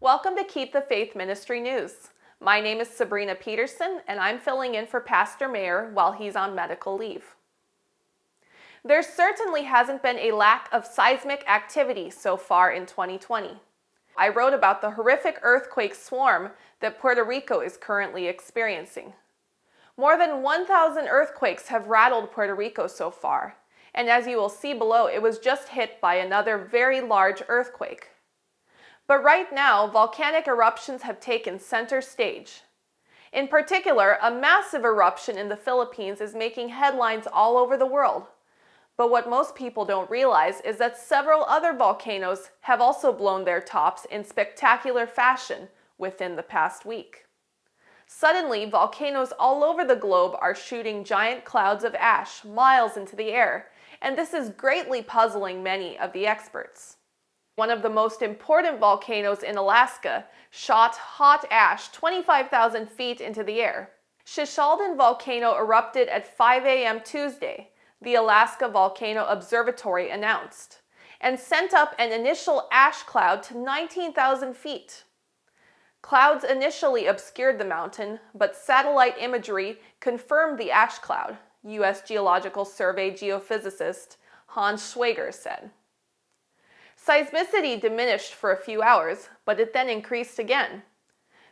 Welcome to Keep the Faith Ministry News. My name is Sabrina Peterson, and I'm filling in for Pastor Mayer while he's on medical leave. There certainly hasn't been a lack of seismic activity so far in 2020. I wrote about the horrific earthquake swarm that Puerto Rico is currently experiencing. More than 1,000 earthquakes have rattled Puerto Rico so far, and as you will see below, it was just hit by another very large earthquake. But right now, volcanic eruptions have taken center stage. In particular, a massive eruption in the Philippines is making headlines all over the world. But what most people don't realize is that several other volcanoes have also blown their tops in spectacular fashion within the past week. Suddenly, volcanoes all over the globe are shooting giant clouds of ash miles into the air, and this is greatly puzzling many of the experts. One of the most important volcanoes in Alaska shot hot ash 25,000 feet into the air. Shishaldin volcano erupted at 5 a.m. Tuesday, the Alaska Volcano Observatory announced, and sent up an initial ash cloud to 19,000 feet. Clouds initially obscured the mountain, but satellite imagery confirmed the ash cloud, U.S. Geological Survey geophysicist Hans Schwager said. Seismicity diminished for a few hours, but it then increased again.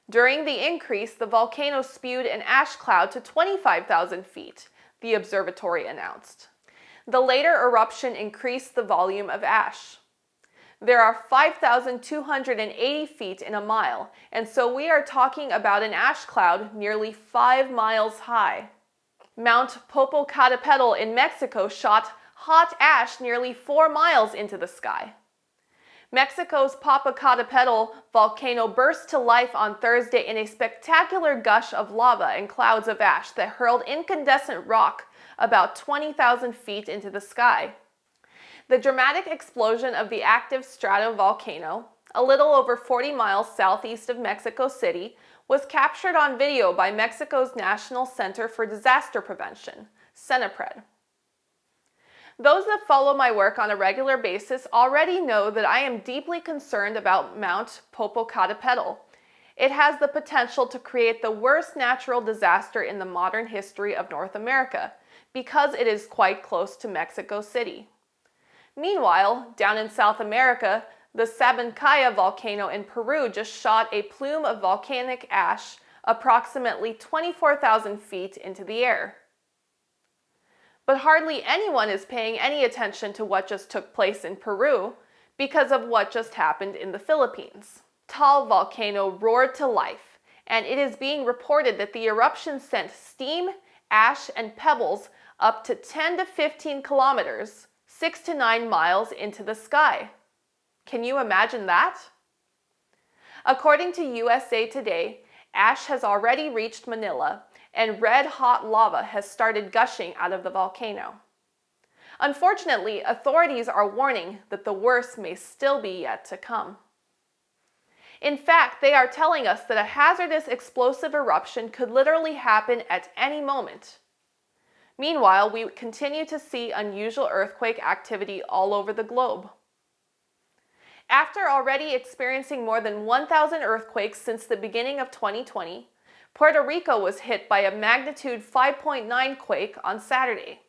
During the increase, the volcano spewed an ash cloud to 25,000 feet, the observatory announced. The later eruption increased the volume of ash. There are 5,280 feet in a mile, and so we are talking about an ash cloud nearly 5 miles high. Mount Popocatépetl in Mexico shot hot ash nearly 4 miles into the sky. Mexico's Popocatépetl volcano burst to life on Thursday in a spectacular gush of lava and clouds of ash that hurled incandescent rock about 20,000 feet into the sky. The dramatic explosion of the active stratovolcano, a little over 40 miles southeast of Mexico City, was captured on video by Mexico's National Center for Disaster Prevention, CENIPRED. Those that follow my work on a regular basis already know that I am deeply concerned about Mount Popocatépetl. It has the potential to create the worst natural disaster in the modern history of North America because it is quite close to Mexico City. Meanwhile, down in South America, the Sabancaya volcano in Peru just shot a plume of volcanic ash approximately 24,000 feet into the air. But hardly anyone is paying any attention to what just took place in Peru because of what just happened in the Philippines. Taal volcano roared to life, and it is being reported that the eruption sent steam, ash, and pebbles up to 10 to 15 kilometers, 6 to 9 miles into the sky. Can you imagine that? According to USA Today, ash has already reached Manila, and red-hot lava has started gushing out of the volcano. Unfortunately, authorities are warning that the worst may still be yet to come. In fact, they are telling us that a hazardous explosive eruption could literally happen at any moment. Meanwhile, we continue to see unusual earthquake activity all over the globe. After already experiencing more than 1,000 earthquakes since the beginning of 2020, Puerto Rico was hit by a magnitude 5.9 quake on Saturday.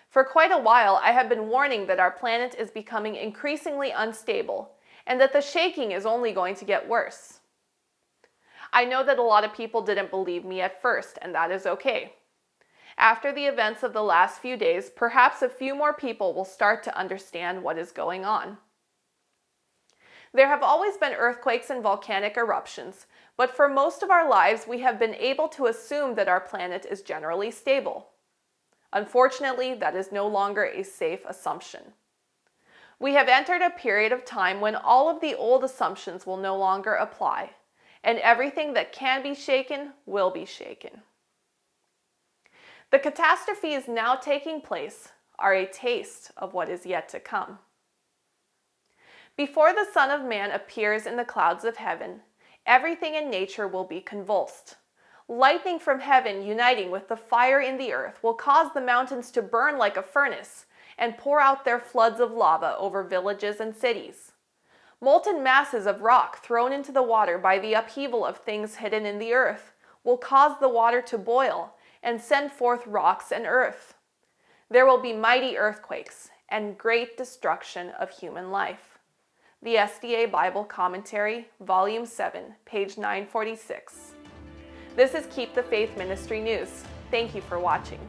For quite a while, I have been warning that our planet is becoming increasingly unstable and that the shaking is only going to get worse. I know that a lot of people didn't believe me at first, and that is okay. After the events of the last few days, perhaps a few more people will start to understand what is going on. There have always been earthquakes and volcanic eruptions, but for most of our lives we have been able to assume that our planet is generally stable. Unfortunately, that is no longer a safe assumption. We have entered a period of time when all of the old assumptions will no longer apply, and everything that can be shaken will be shaken. The catastrophes now taking place are a taste of what is yet to come. Before the Son of Man appears in the clouds of heaven, everything in nature will be convulsed. Lightning from heaven uniting with the fire in the earth will cause the mountains to burn like a furnace and pour out their floods of lava over villages and cities. Molten masses of rock thrown into the water by the upheaval of things hidden in the earth will cause the water to boil and send forth rocks and earth. There will be mighty earthquakes and great destruction of human life. The SDA Bible Commentary, Volume 7, page 946. This is Keep the Faith Ministry News. Thank you for watching.